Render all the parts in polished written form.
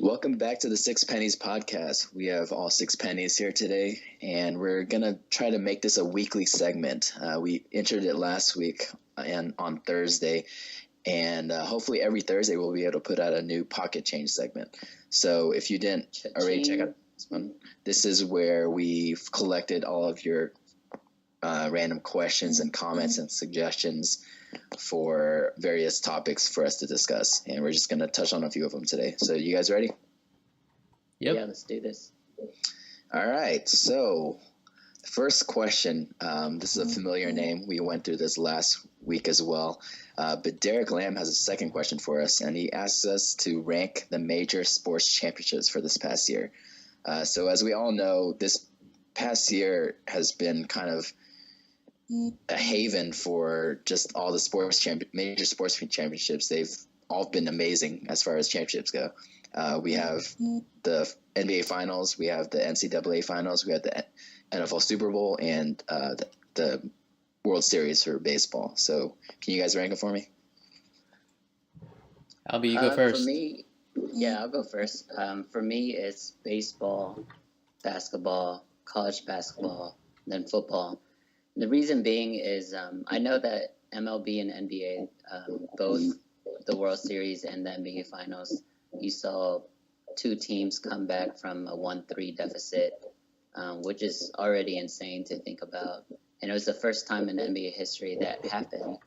Welcome back to the Six Pennies podcast. We have all six pennies here today, and we're going to try to make this a weekly segment. We entered it last week and on Thursday, and hopefully every Thursday we'll be able to put out a new pocket change segment. So if you didn't already check out this one, this is where we've collected all of your random questions and comments and suggestions for various topics for us to discuss, and we're just going to touch on a few of them today. So you guys ready? Yep. Yeah, let's do this. All right, so the first question, this is a familiar name. We went through this last week as well, but Derek Lamb has a second question for us, and he asks us to rank the major sports championships for this past year. So as we all know, this past year has been kind of a haven for just all the major sports championships. They've all been amazing as far as championships go. We have the NBA Finals, we have the NCAA Finals, we have the NFL Super Bowl, and the World Series for baseball. So can you guys rank it for me? Albie, you go first. For me, I'll go first. For me, it's baseball, basketball, college basketball, then football. The reason being is I know that MLB and NBA, both the World Series and the NBA Finals, you saw two teams come back from a 1-3 deficit, which is already insane to think about. And it was the first time in NBA history that happened.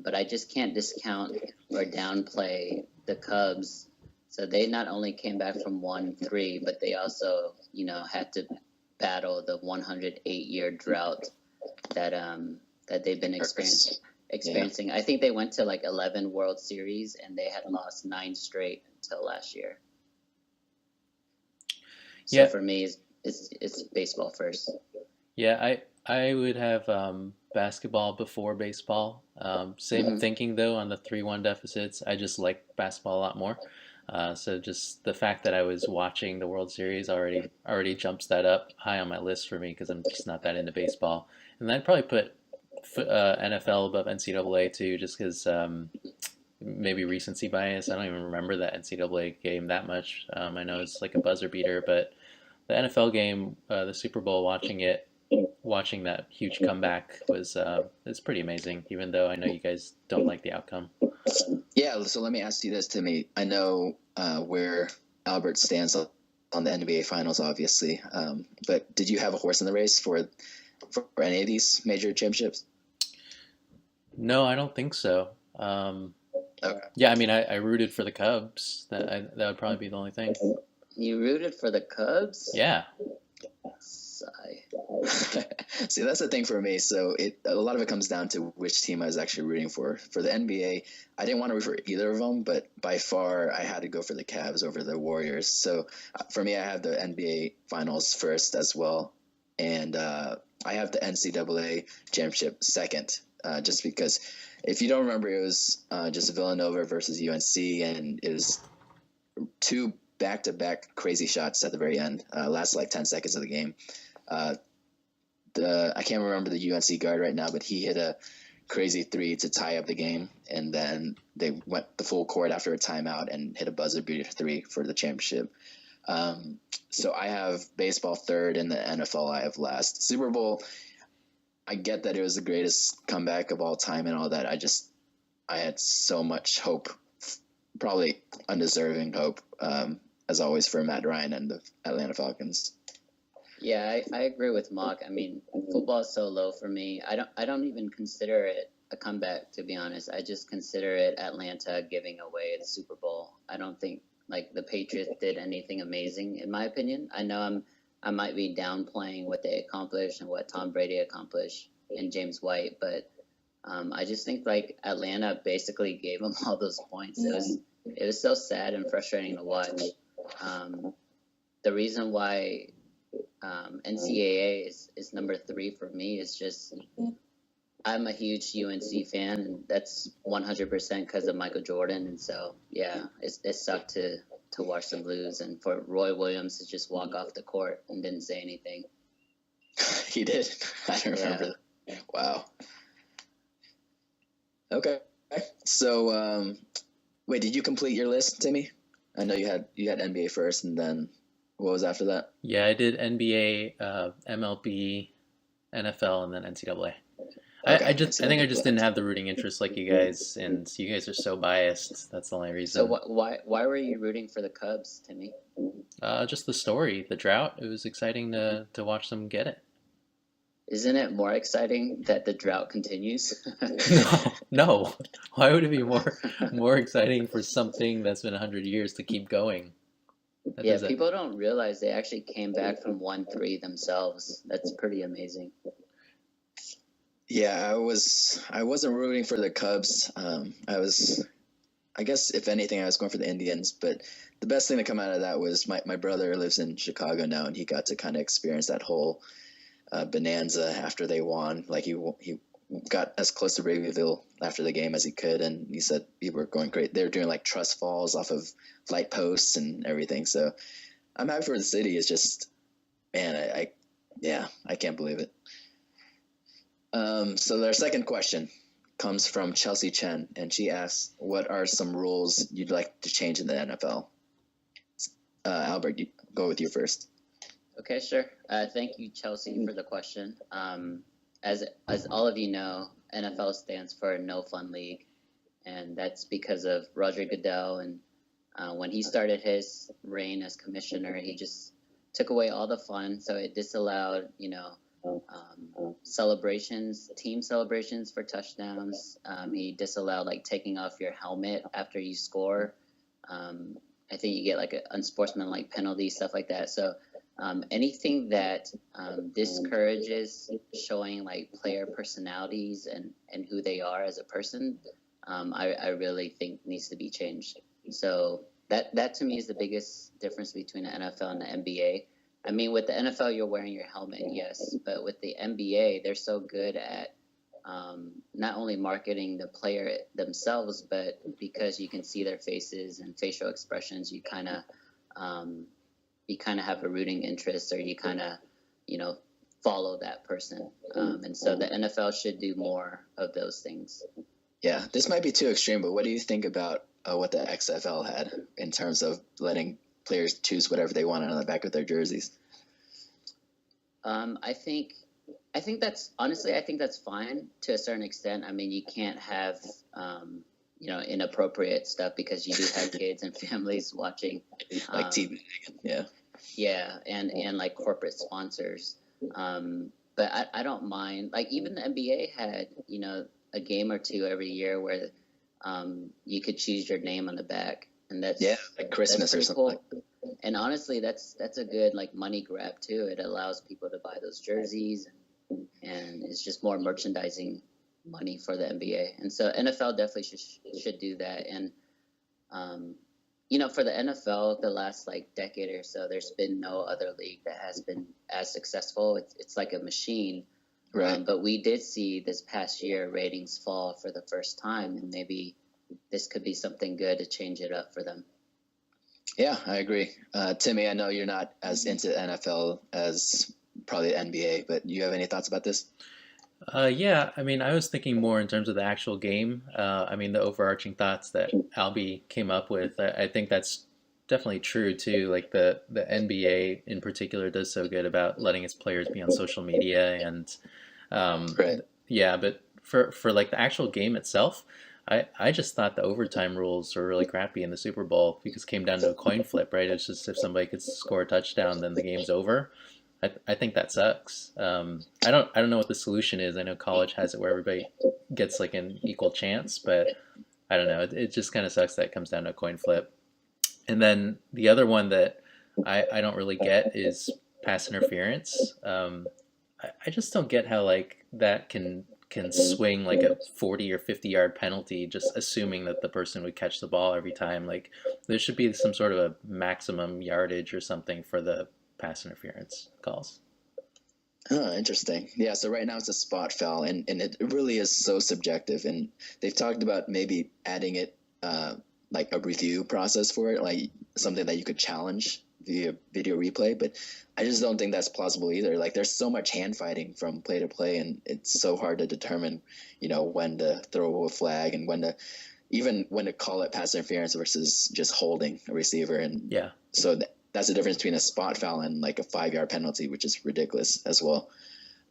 But I just can't discount or downplay the Cubs. So they not only came back from 1-3, but they also, had to battle the 108-year drought that they've been experiencing. Yeah. I think they went to like 11 World Series and they had lost 9 straight until last year. So for me, it's baseball first. Yeah, I would have basketball before baseball. Same thinking though on the 3-1 deficits. I just like basketball a lot more. So just the fact that I was watching the World Series already jumps that up high on my list for me because I'm just not that into baseball. And I'd probably put NFL above NCAA too, just because maybe recency bias. I don't even remember that NCAA game that much. I know it's like a buzzer beater, but the NFL game, the Super Bowl, watching that huge comeback was pretty amazing. Even though I know you guys don't like the outcome. Yeah, so let me ask you this, Timmy. I know where Albert stands on the NBA Finals, obviously, but did you have a horse in the race for any of these major championships? No, I don't think so. Okay. Yeah, I mean, I rooted for the Cubs. That would probably be the only thing. You rooted for the Cubs? Yeah. Sigh. See, that's the thing for me. So a lot of it comes down to which team I was actually rooting for. For the NBA, I didn't want to root for either of them, but by far I had to go for the Cavs over the Warriors. So for me, I have the NBA Finals first as well, and I have the NCAA championship second, just because if you don't remember, it was just Villanova versus UNC, and it was 2 back-to-back crazy shots at the very end, last like 10 seconds of the game. I can't remember the UNC guard right now, but he hit a crazy 3 to tie up the game, and then they went the full court after a timeout and hit a buzzer beater 3 for the championship. So I have baseball third, and the NFL I have last. Super Bowl, I get that it was the greatest comeback of all time and all that. I had so much hope, probably undeserving hope, as always, for Matt Ryan and the Atlanta Falcons. Yeah, I agree with Mock. I mean, football is so low for me. I don't even consider it a comeback, to be honest. I just consider it Atlanta giving away the Super Bowl. I don't think like the Patriots did anything amazing, in my opinion. I know I might be downplaying what they accomplished and what Tom Brady accomplished and James White, but I just think like Atlanta basically gave them all those points. It was so sad and frustrating to watch. The reason why NCAA is number 3 for me is just I'm a huge UNC fan, and that's 100% because of Michael Jordan. And so, yeah, it sucked to watch them lose, and for Roy Williams to just walk off the court and didn't say anything. He did. I don't remember. Yeah. Wow. Okay. So, wait, did you complete your list, Timmy? I know you had NBA first, and then what was after that? Yeah, I did NBA, MLB, NFL, and then NCAA. Okay, I think I NCAA. just didn't have the rooting interest like you guys, and you guys are so biased. That's the only So reason. why were you rooting for the Cubs, Timmy? Just the story, the drought. It was exciting to watch them get it. Isn't it more exciting that the drought continues? No, no. Why would it be more exciting for something that's been 100 years to keep going? That Yeah, doesn't. people don't realize they actually came back from 1-3 themselves. That's pretty amazing. Yeah, I wasn't rooting for the Cubs. I guess if anything, I was going for the Indians. But the best thing to come out of that was my brother lives in Chicago now, and he got to kind of experience that whole bonanza after they won. Like he got as close to Wrigleyville after the game as he could, and he said people were going great. They were doing like trust falls off of light posts and everything. So I'm happy for the city. It's just, man, yeah, I can't believe it. So their second question comes from Chelsea Chen, and she asks, "What are some rules you'd like to change in the NFL?" Albert, go with you first. Okay, sure. Thank you, Chelsea, for the question. As all of you know, NFL stands for No Fun League, and that's because of Roger Goodell. And when he started his reign as commissioner, he just took away all the fun. So it disallowed, celebrations, team celebrations for touchdowns. He disallowed like taking off your helmet after you score. I think you get like an unsportsmanlike penalty, stuff like that. So anything that discourages showing like player personalities and who they are as a person, I really think needs to be changed. So that to me is the biggest difference between the NFL and the NBA. I mean, with the NFL, you're wearing your helmet, yes, but with the NBA, they're so good at not only marketing the player themselves, but because you can see their faces and facial expressions, you kind of have a rooting interest, or you kind of, follow that person. And so the NFL should do more of those things. Yeah, this might be too extreme, but what do you think about what the XFL had in terms of letting players choose whatever they wanted on the back of their jerseys? I think that's honestly, I think that's fine to a certain extent. I mean, you can't have inappropriate stuff because you do have kids and families watching, like TV. Yeah, and like corporate sponsors. But I don't mind. Like even the NBA had a game or two every year where you could choose your name on the back, and that's like Christmas or something. Cool. Like And honestly, that's a good like money grab too. It allows people to buy those jerseys, and it's just more merchandising money for the NBA. And so NFL definitely should do that. And for the NFL, the last like decade or so, there's been no other league that has been as successful. It's like a machine. Right. But we did see this past year ratings fall for the first time, and maybe this could be something good to change it up for them. Yeah, I agree. Timmy, I know you're not as into NFL as probably the NBA, but you have any thoughts about this? Yeah, I mean, I was thinking more in terms of the actual game. I mean, the overarching thoughts that Albie came up with, I think that's definitely true too. Like the NBA in particular does so good about letting its players be on social media and Right. yeah, but for like the actual game itself, I just thought the overtime rules were really crappy in the Super Bowl because it came down to a coin flip, right? It's just if somebody could score a touchdown, then the game's over. I think that sucks. I don't know what the solution is. I know college has it where everybody gets like an equal chance, but I don't know. It just kind of sucks that it comes down to a coin flip. And then the other one that I don't really get is pass interference. I just don't get how like that can swing like a 40 or 50-yard penalty just assuming that the person would catch the ball every time. Like there should be some sort of a maximum yardage or something for the pass interference calls. Oh, interesting. Yeah, so right now it's a spot foul, and it really is so subjective. And they've talked about maybe adding it like a review process for it, like something that you could challenge via video replay. But I just don't think that's plausible either. Like there's so much hand fighting from play to play, and it's so hard to determine, when to throw a flag and when to, even when to call it pass interference versus just holding a receiver. And Yeah. so that's the difference between a spot foul and like a 5-yard penalty, which is ridiculous as well.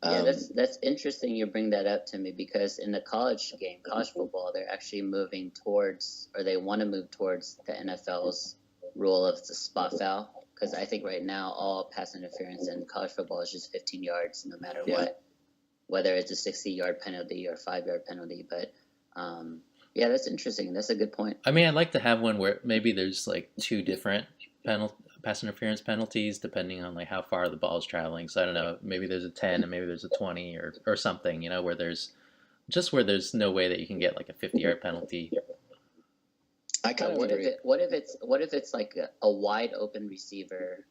Yeah, that's interesting you bring that up to me, because in the college game, college football, they're actually moving towards, or they want to move towards the NFL's rule of the spot foul. Because I think right now all pass interference in college football is just 15 yards, no matter what, whether it's a 60-yard penalty or 5-yard penalty. But yeah, that's interesting. That's a good point. I mean, I'd like to have one where maybe there's like two different pass interference penalties depending on like how far the ball is traveling. So I don't know, maybe there's a 10 and maybe there's a 20 or something, where there's no way that you can get like a 50-yard penalty. I kind of what agree. What if it's like a wide open receiver,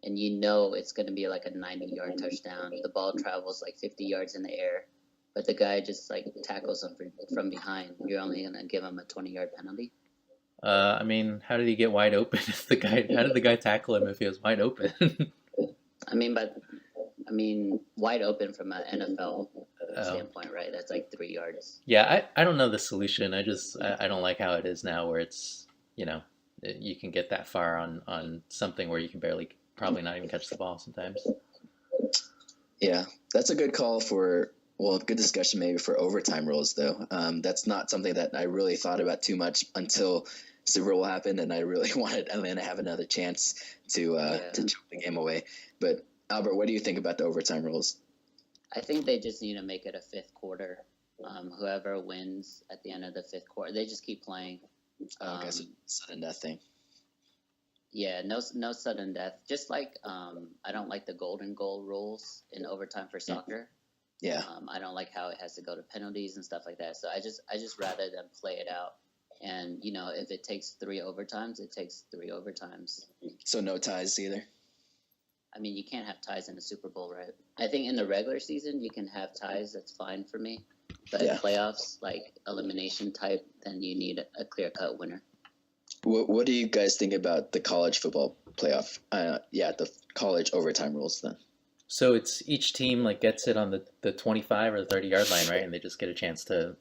and it's going to be like a 90-yard touchdown. The ball travels like 50 yards in the air, but the guy just like tackles him from behind. You're only going to give him a 20-yard penalty? I mean, how did he get wide open? How did the guy tackle him if he was wide open? I mean, wide open from an NFL standpoint, right? That's like 3 yards. Yeah, I don't know the solution. I don't like how it is now, where it's you can get that far on something where you can probably not even catch the ball sometimes. Yeah, that's a good call good discussion maybe for overtime rules, though. That's not something that I really thought about too much until Super Bowl happened, and I really wanted Atlanta to have another chance to choke the game away. But Albert, what do you think about the overtime rules? I think they just need to make it a fifth quarter. Whoever wins at the end of the fifth quarter, they just keep playing. Okay, so sudden death thing. Yeah, no sudden death. Just like I don't like the golden goal rules in overtime for soccer. Yeah. I don't like how it has to go to penalties and stuff like that. So I just rather them play it out. And if it takes 3 overtimes, it takes 3 overtimes. So no ties either. I mean, you can't have ties in the Super Bowl, right? I think in the regular season you can have ties. That's fine for me. But in playoffs, like elimination type, then you need a clear-cut winner. What do you guys think about the college football playoff? The college overtime rules then. So it's each team like gets it on the 25 or the 30-yard line, right? And they just get a chance to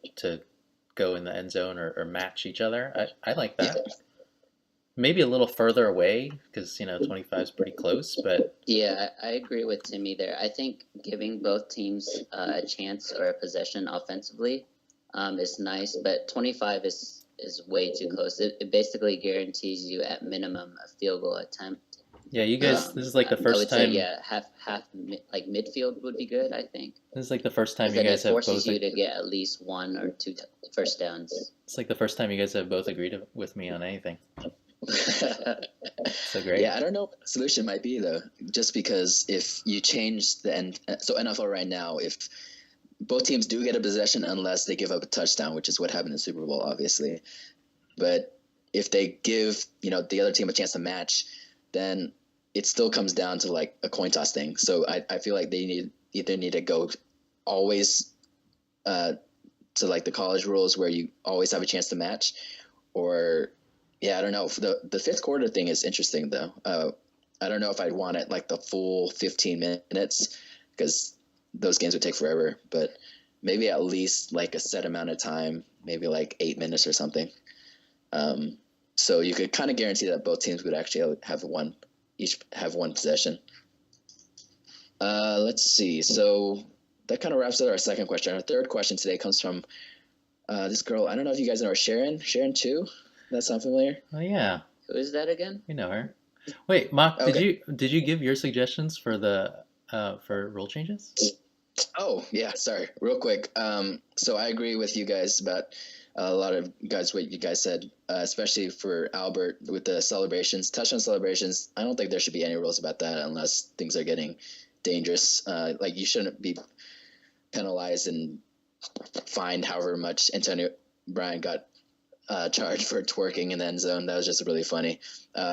go in the end zone or match each other. I like that. Yeah. Maybe a little further away because 25 is pretty close, but yeah, I agree with Timmy there. I think giving both teams a chance or a possession offensively is nice, but 25 is way too close. It basically guarantees you at minimum a field goal attempt. Yeah, you guys. This is like the first time. Say, half like midfield would be good. I think this is like the first time you guys have both. It forces you to get at least 1 or 2 first downs. It's like the first time you guys have both agreed with me on anything. So great. Yeah, I don't know what the solution might be though. Just because if you change the end, so NFL right now, if both teams do get a possession unless they give up a touchdown, which is what happened in the Super Bowl, obviously. But if they give the other team a chance to match, then it still comes down to like a coin toss thing. So I feel like they either need to go always to like the college rules where you always have a chance to match, or I don't know. The fifth quarter thing is interesting though. I don't know if I'd want it like the full 15 minutes because those games would take forever, but maybe at least like a set amount of time, maybe like 8 minutes or something. So you could kind of guarantee that both teams would actually each have one possession. Let's see. So that kind of wraps up our second question. Our third question today comes from this girl. I don't know if you guys know her, Sharon Chu. That sound familiar? Oh yeah. Who is that again? We know her. Wait, Mock, okay. did you give your suggestions for for rule changes? Oh yeah, sorry. Real quick. So I agree with you guys about a lot of what you guys said, especially for Albert with the celebrations, touchdown celebrations. I don't think there should be any rules about that unless things are getting dangerous. Like you shouldn't be penalized and fined however much Antonio Brown got charged for twerking in the end zone. That was just really funny.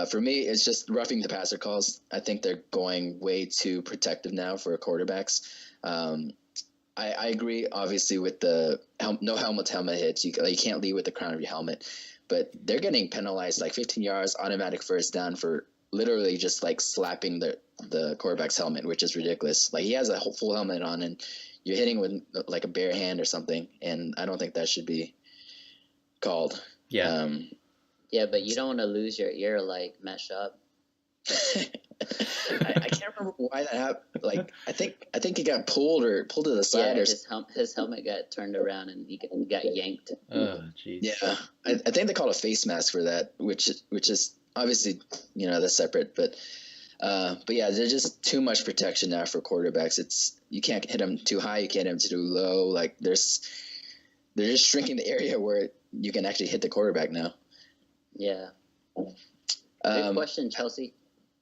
For me, it's just roughing the passer calls. I think they're going way too protective now for quarterbacks. I agree, obviously, with the no helmet hits. You can't lead with the crown of your helmet, but they're getting penalized like 15 yards, automatic first down for literally just like slapping the quarterback's helmet, which is ridiculous. Like he has a full helmet on, and you're hitting with like a bare hand or something, and I don't think that should be called. Yeah. Yeah, but you don't want to lose your ear like Mesh Up. I can't remember why that happened. Like I think he got pulled to the side, Yeah, or his helmet got turned around and he got yanked. Oh, jeez. yeah. I think they called a face mask for that, which is obviously that's separate, but yeah, there's just too much protection now for quarterbacks. You can't hit them too high, you can't hit them too low. Like they're just shrinking the area where you can actually hit the quarterback now. Yeah. Good question, Chelsea.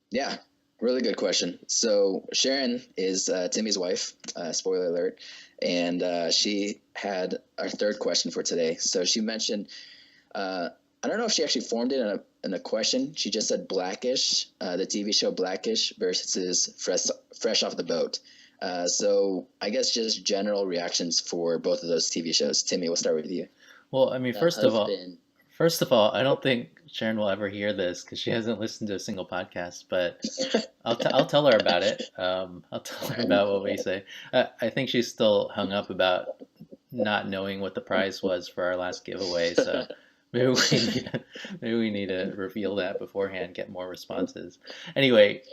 Yeah, really good question. So Sharon is Timmy's wife, spoiler alert, and she had our third question for today. So she mentioned, I don't know if she actually formed it in a question. She just said Blackish, the TV show Blackish versus Fresh Off the Boat. So I guess just general reactions for both of those TV shows. Timmy, we'll start with you. Well, I mean, first of all, I don't think Sharon will ever hear this because she hasn't listened to a single podcast. But I'll tell her about it. I'll tell her about what we say. I think she's still hung up about not knowing what the prize was for our last giveaway. So maybe we need to reveal that beforehand, get more responses. Anyway,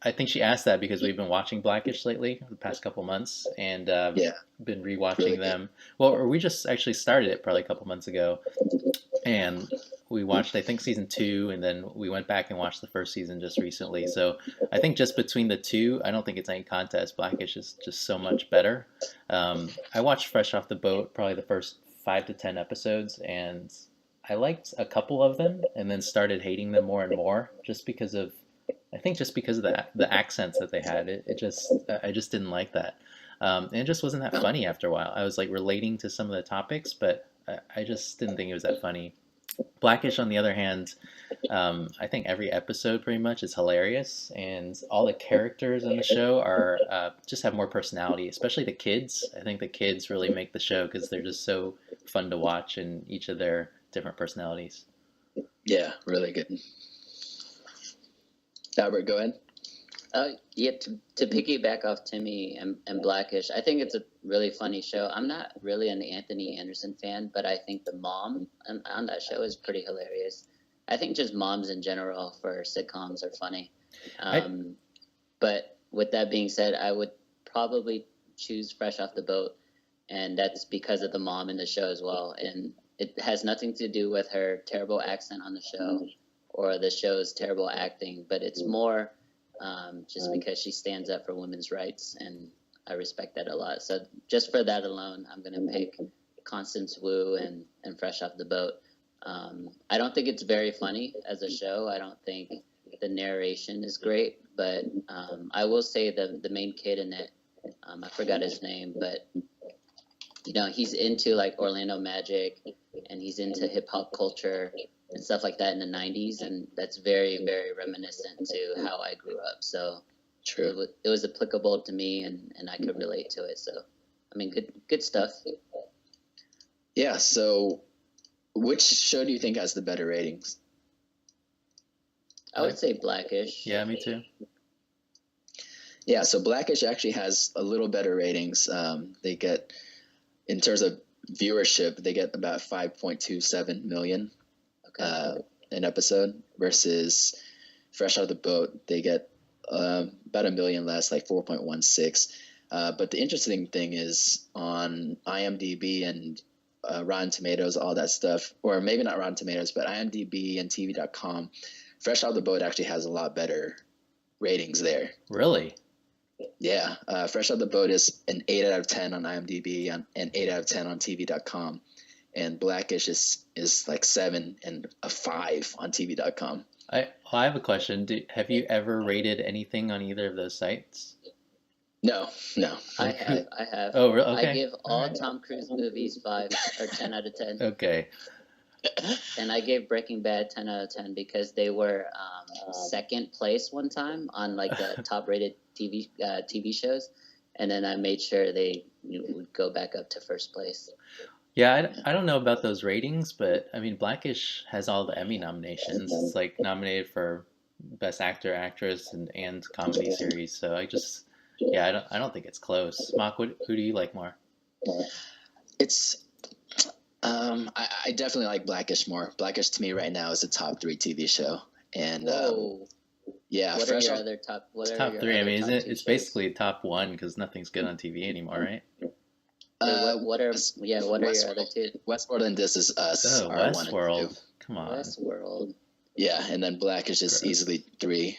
I think she asked that because we've been watching Blackish lately the past couple months and been rewatching really them. Well, or we just actually started it probably a couple months ago, and we watched I think season 2, and then we went back and watched the first season just recently. So I think just between the two, I don't think it's any contest. Blackish is just so much better. I watched Fresh Off the Boat probably the first 5 to 10 episodes, and I liked a couple of them, and then started hating them more and more just because of the accents that they had. I just didn't like that. And it just wasn't that funny after a while. I was like relating to some of the topics, but I just didn't think it was that funny. Blackish, on the other hand, I think every episode pretty much is hilarious, and all the characters in the show are just have more personality, especially the kids. I think the kids really make the show because they're just so fun to watch in each of their different personalities. Yeah, really good. Albert, go ahead. Yeah, to piggyback off Timmy and Blackish, I think it's a really funny show. I'm not really an Anthony Anderson fan, but I think the mom on that show is pretty hilarious. I think just moms in general for sitcoms are funny. But with that being said, I would probably choose Fresh Off the Boat, and that's because of the mom in the show as well. And it has nothing to do with her terrible accent on the show or the show's terrible acting, but it's more just because she stands up for women's rights, and I respect that a lot. So just for that alone, I'm going to pick Constance Wu and Fresh Off the Boat. I don't think it's very funny as a show. I don't think the narration is great, but I will say the main kid in it, I forgot his name, but he's into like Orlando Magic, and he's into hip hop culture and stuff like that in the 90s, and that's very, very reminiscent to how I grew up. So true. It was applicable to me, and I could relate to it. So, I mean, good stuff. Yeah, so which show do you think has the better ratings? I would say Blackish. Yeah, me too. Yeah, so Blackish actually has a little better ratings. They get, in terms of viewership, they get about 5.27 million. An episode, versus Fresh Out of the Boat, they get about 1 million less, like 4.16. But the interesting thing is on IMDb and Rotten Tomatoes, all that stuff, or maybe not Rotten Tomatoes, but IMDb and TV.com, Fresh Out of the Boat actually has a lot better ratings there. Really? Yeah. Fresh Out of the Boat is an 8 out of 10 on IMDb and 8 out of 10 on TV.com. And Blackish is like 7 and a 5 on TV.com. I have a question. Have you ever rated anything on either of those sites? No. I have. Oh, really? Okay. I give all Tom Cruise movies 5 or 10 out of 10. Okay. And I gave Breaking Bad 10 out of 10 because they were second place one time on like the top rated TV shows, and then I made sure they would go back up to first place. Yeah, I don't know about those ratings, but I mean, Blackish has all the Emmy nominations. It's like nominated for Best Actor, Actress, and Comedy Series. So I don't think it's close. Mock, who do you like more? I definitely like Blackish more. Blackish to me right now is a top 3 TV show, and Whoa. yeah, What are fresh your off. other top? What It's are top your three. I other mean, top isn't two it's shows? basically top one because nothing's good on TV anymore, right? Wait, Uh, what are West- yeah? What are your other Westworld, two? Westworld and This Is Us Oh, are 1 and 2. Westworld. Come on. Westworld. Yeah, and then Blackish is Gross. easily 3.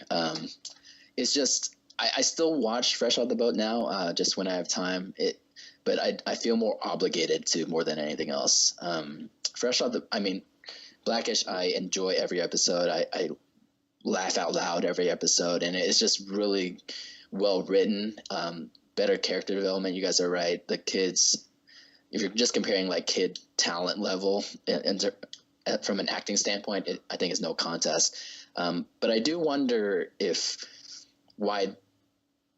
It's just I still watch Fresh Off the Boat now, just when I have time. But I feel more obligated to more than anything else. I mean, Blackish, I enjoy every episode. I laugh out loud every episode, and it's just really well written. Better character development. You guys are right. The kids, if you're just comparing like kid talent level from an acting standpoint, I think it's no contest. But I do wonder if why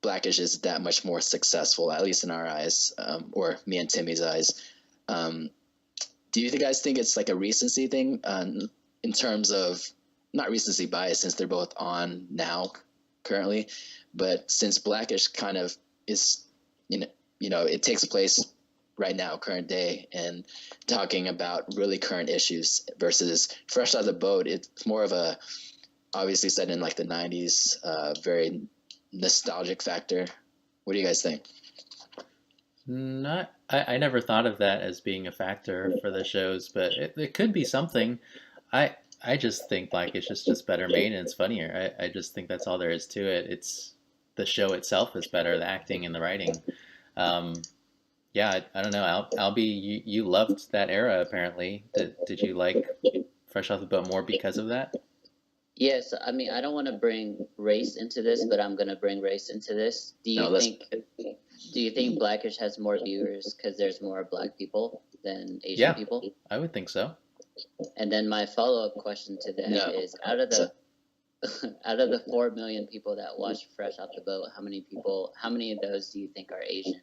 Blackish is that much more successful, at least in our eyes, or me and Timmy's eyes. Do you guys think it's like a recency thing in terms of not recency bias since they're both on now currently, but since Blackish kind of is, it takes place right now, current day, and talking about really current issues versus Fresh Out of the Boat, it's more of a obviously set in like the 90s, very nostalgic factor. What do you guys think? I never thought of that as being a factor for the shows, but it could be something. I I just think like it's just better made and it's funnier. I just think that's all there is to it. It's the show itself is better, the acting and the writing. Um, yeah, I don't know. Albie, you loved that era apparently. Did you like Fresh Off the Boat more because of that? Yes, I mean I don't want to bring race into this, but I'm gonna bring race into this. No, let's. Do you think Blackish has more viewers because there's more black people than Asian Yeah, people? I would think so. And then my follow-up question to that No. is out of the out of the 4 million people that watch Fresh Off the Boat, how many of those do you think are Asian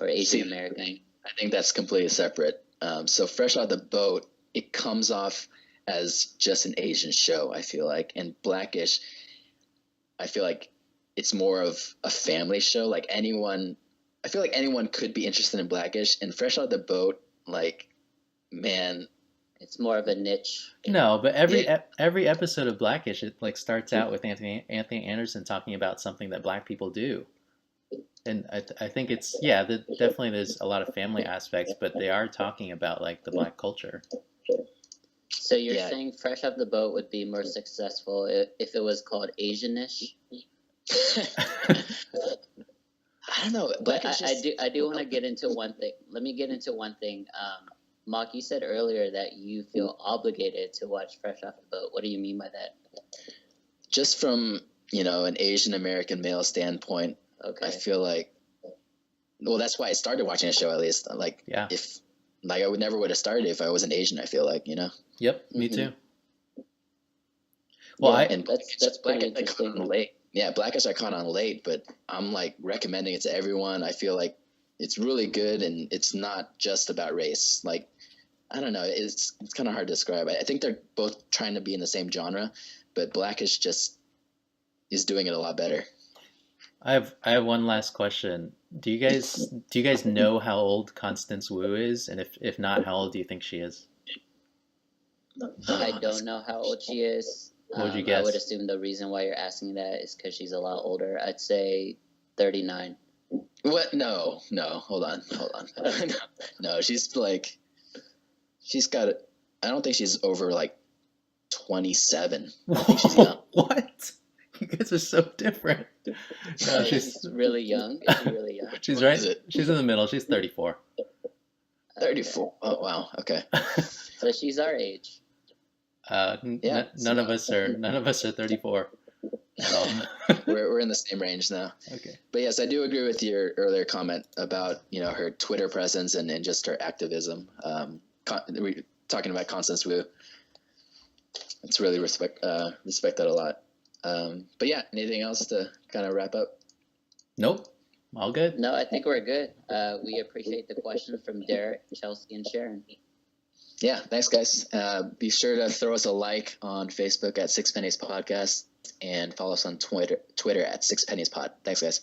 or See, Asian American? I think that's completely separate. So Fresh Out the Boat, it comes off as just an Asian show, I feel like. And Blackish, I feel like it's more of a family show. Like I feel like anyone could be interested in Blackish. And Fresh Out the Boat, like, man, It's more of a niche. No, but Yeah. every episode of Blackish it like starts out with Anthony Anderson talking about something that black people do. And I think it's definitely there's a lot of family aspects, but they are talking about like the black culture. So you're Yeah. saying Fresh Off the Boat would be more successful if it was called Asianish? I don't know. But Blackish I do want to get into one thing. Let me get into one thing. Mock, you said earlier that you feel obligated to watch Fresh Off the Boat. What do you mean by that? just from, an Asian American male standpoint, Okay. I feel like, well, that's why I started watching a show at least. Like, Yeah. if, like, I would have started if I wasn't Asian, I feel like, Yep, me Mhm. too. Well, Yeah, I And that's pretty Blackish, I caught on interesting. late. Yeah, Blackish, I caught on late, but I'm like recommending it to everyone. I feel like it's really good, and it's not just about race. Like, I don't know, it's kind of hard to describe. I think they're both trying to be in the same genre, but Blackish just is doing it a lot better. I have one last question. Do you guys know how old Constance Wu is? And if not, how old do you think she is? I don't know how old she is. What would you I would guess? assume the reason why you're asking that is because she's a lot older. I'd say 39. What? No, hold on. No, she's got. I don't think she's over like 27. I think she's young. What? You guys are so different. No, She's really young. Is she really young? she's What right. is it? She's in the middle. She's 34. 34. Oh wow. Okay. So she's our age. Yeah, None of us are 34 at all. we're in the same range now. Okay. But yes, I do agree with your earlier comment about her Twitter presence and just her activism. We're talking about Constance Wu. It's really respect that a lot. But yeah, anything else to kind of wrap up? Nope. All good. No, I think we're good. We appreciate the question from Derek, Chelsea, and Sharon. Yeah, thanks guys. Be sure to throw us a like on Facebook at Six Pennies Podcast and follow us on Twitter at Six Pennies Pod. Thanks guys.